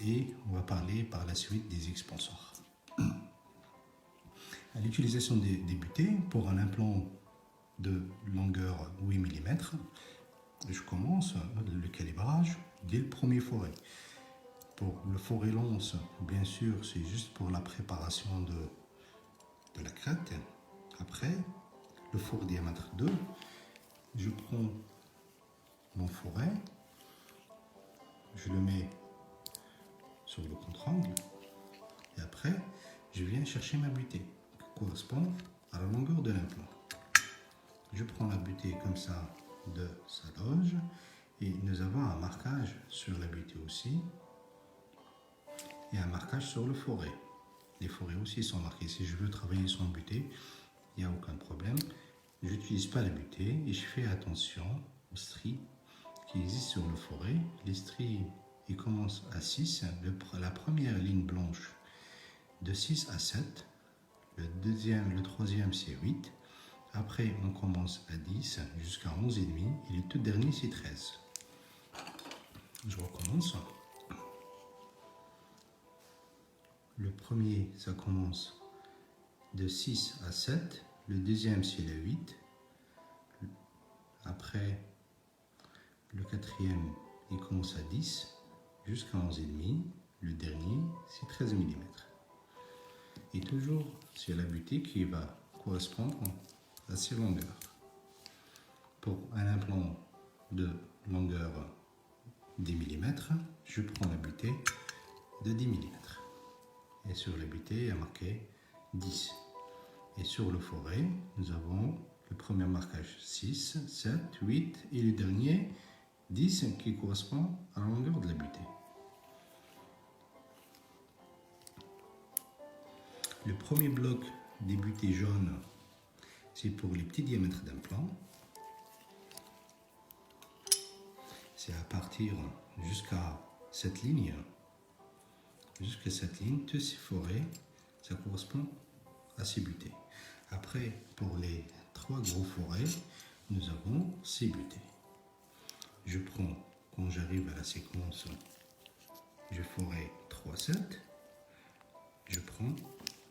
et on va parler par la suite des expanseurs. À l'utilisation des butées pour un implant de longueur 8 mm, je commence le calibrage dès le premier forêt. Pour le forêt lance, bien sûr, c'est juste pour la préparation de la crête. Après, le forêt diamètre 2, je prends mon forêt, je le mets sur le contre-angle et après, je viens chercher ma butée qui correspond à la longueur de l'implant. Je prends la butée comme ça de sa loge et nous avons un marquage sur la butée aussi et un marquage sur le forêt. Les forêts aussi sont marqués. Si je veux travailler sans butée, il n'y a aucun problème. Je n'utilise pas la butée et je fais attention aux stries qui existent sur le forêt. Les stries, ils commencent à 6. La première ligne blanche de 6 à 7. Le troisième, c'est 8. Après, on commence à 10 jusqu'à 11,5 et le tout dernier, c'est 13. Je recommence. Le premier, ça commence de 6 à 7. Le deuxième, c'est le 8. Après, le quatrième, il commence à 10 jusqu'à 11,5. Le dernier, c'est 13 mm. Et toujours, c'est la butée qui va correspondre à ces longueurs. Pour un implant de longueur 10 mm, je prends la butée de 10 mm. Et sur la butée, il y a marqué 10. Et sur le forêt, nous avons le premier marquage 6, 7, 8 et le dernier 10 qui correspond à la longueur de la butée. Le premier bloc des butées jaunes, c'est pour les petits diamètres d'implant. C'est à partir jusqu'à cette ligne. Jusqu'à cette ligne, toutes ces forêts, ça correspond à ces butées. Après, pour les 3 gros forêts, nous avons 6 butées. Je prends, quand j'arrive à la séquence, je forêt 3, 7. Je prends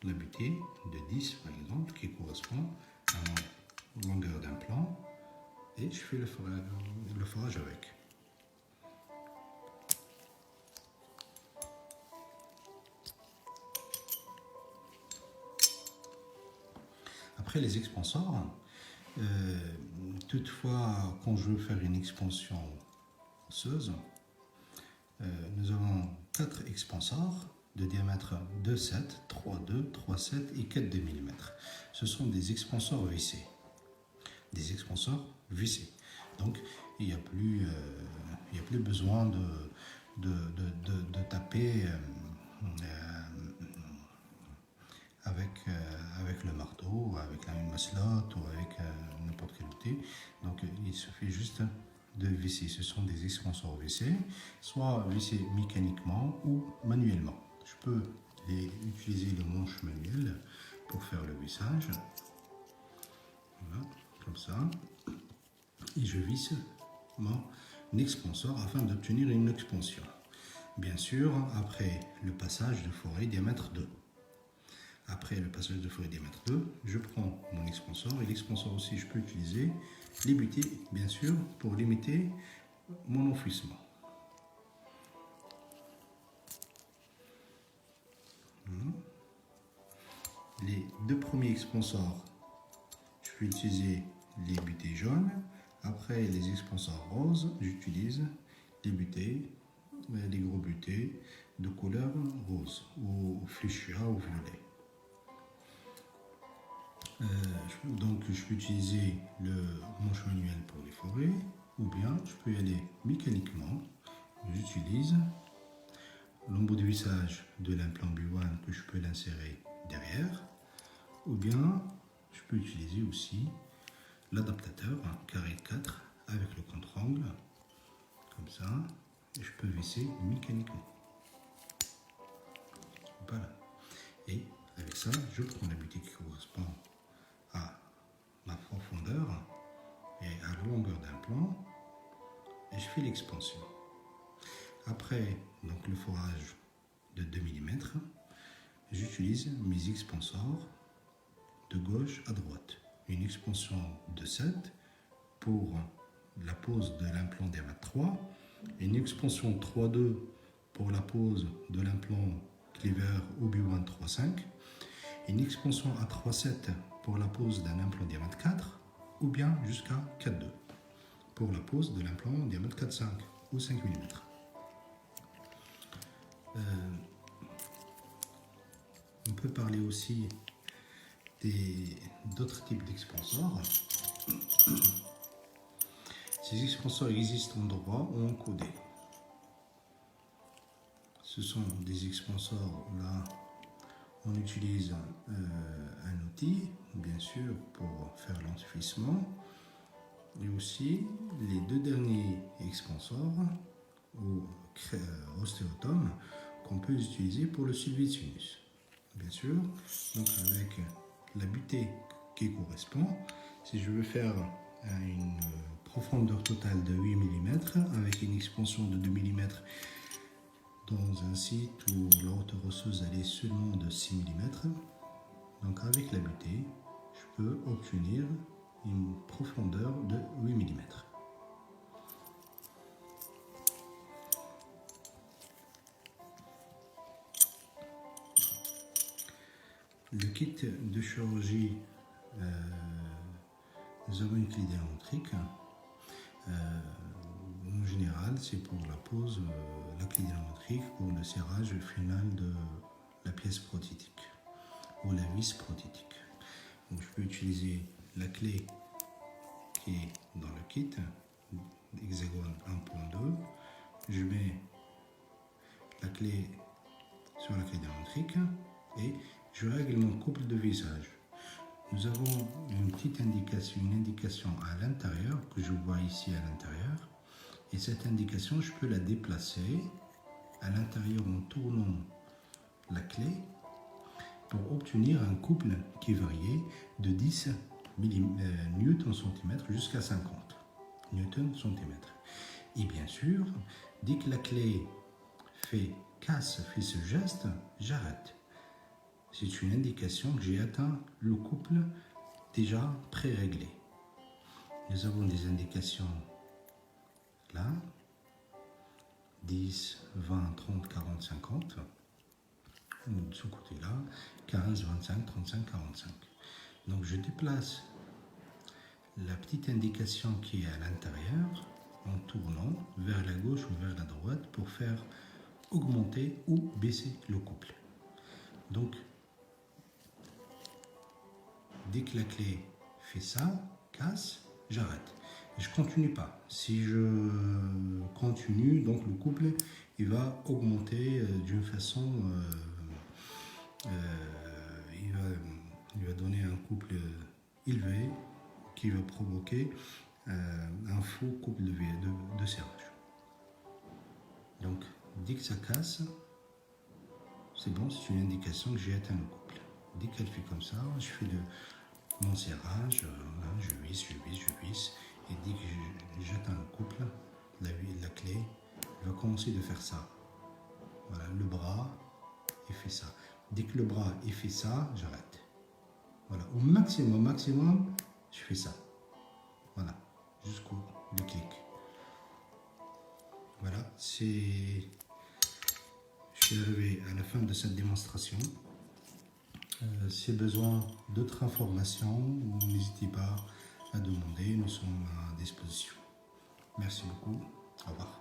la butée de 10, par exemple, qui correspond à ma longueur d'implant, et je fais le forage avec. Après les expanseurs, toutefois, quand je veux faire une expansion osseuse, nous avons 4 expanseurs de diamètre 2,7, 3,2, 3,7 et 4,2 mm. Ce sont des expanseurs vissés. Des expanseurs vissés. Donc, il n'y a plus besoin de taper avec le marteau, avec une masselotte ou avec n'importe quel outil. Donc, il suffit juste de visser. Ce sont des expanseurs vissés, soit vissés mécaniquement ou manuellement. Je peux utiliser le manche manuel pour faire le vissage. Voilà, comme ça. Et je visse mon expanseur afin d'obtenir une expansion. Bien sûr, après le passage de forêt diamètre 2. Après le passage de forêt diamètre 2, je prends mon expanseur. Et l'expanseur aussi, je peux utiliser les butées, bien sûr, pour limiter mon enfouissement. Les 2 premiers expanseurs, je peux utiliser les butées jaunes. Après les expanseurs roses, j'utilise les butées, les gros butées de couleur rose ou fuchsia ou violet. Donc je peux utiliser le manche manuel pour les forêts ou bien je peux y aller mécaniquement. J'utilise l'embout de vissage de l'implant B1 que je peux l'insérer derrière ou bien je peux utiliser aussi l'adaptateur carré 4 avec le contre-angle comme ça et je peux visser mécaniquement. Voilà. Et avec ça, je prends la butée qui correspond à ma profondeur et à la longueur d'implant et je fais l'expansion. Après donc le forage j'utilise mes expanseurs de gauche à droite. Une expansion de 7 pour la pose de l'implant diamètre 3, une expansion 3,2 pour la pose de l'implant Cleaver Obi-Wan 3.5, une expansion à 3,7 pour la pose d'un implant diamètre 4 ou bien jusqu'à 4,2 pour la pose de l'implant diamètre 4,5 ou 5 mm. On peut parler aussi d'autres types d'expanseurs. Ces expanseurs existent en droit ou en codé. Ce sont des expanseurs, là, on utilise un outil, bien sûr, pour faire l'enfouissement. Et aussi, les deux derniers expanseurs, ou ostéotomes, qu'on peut utiliser pour le suivi de sinus. Bien sûr, donc avec la butée qui correspond, si je veux faire une profondeur totale de 8 mm avec une expansion de 2 mm dans un site où la hauteur osseuse est seulement de 6 mm, donc avec la butée, je peux obtenir une profondeur de 8 mm. Le kit de chirurgie, nous avons une clé diamétrique. En général, c'est pour la pose, la clé diamétrique pour le serrage final de la pièce prothétique ou la vis prothétique. Donc, je peux utiliser la clé qui est dans le kit, hexagone 1.2. Je mets la clé sur la clé diamétrique et je règle mon couple de visage. Nous avons une petite indication à l'intérieur que je vois ici à l'intérieur. Et cette indication, je peux la déplacer à l'intérieur en tournant la clé pour obtenir un couple qui variait de 10 Newton-cm jusqu'à 50 Newton-cm. Et bien sûr, dès que la clé fait ce geste, j'arrête. C'est une indication que j'ai atteint le couple déjà pré-réglé. Nous avons des indications là, 10, 20, 30, 40, 50. De ce côté-là, 15, 25, 35, 45. Donc je déplace la petite indication qui est à l'intérieur en tournant vers la gauche ou vers la droite pour faire augmenter ou baisser le couple. Donc, dès que la clé fait ça, casse, j'arrête. Je ne continue pas. Si je continue, donc le couple il va augmenter d'une façon, il va donner un couple élevé qui va provoquer un faux couple de serrage. Donc, dès que ça casse, c'est bon, c'est une indication que j'ai atteint le couple. Dès qu'elle fait comme ça, je fais mon serrage, je visse, et dès que j'atteins le couple, la clé va commencer de faire ça. Voilà, le bras, il fait ça. Dès que le bras, il fait ça, j'arrête. Voilà, au maximum, je fais ça. Voilà, jusqu'au clic. Voilà, je suis arrivé à la fin de cette démonstration. Si besoin d'autres informations, n'hésitez pas à demander, nous sommes à disposition. Merci beaucoup, au revoir.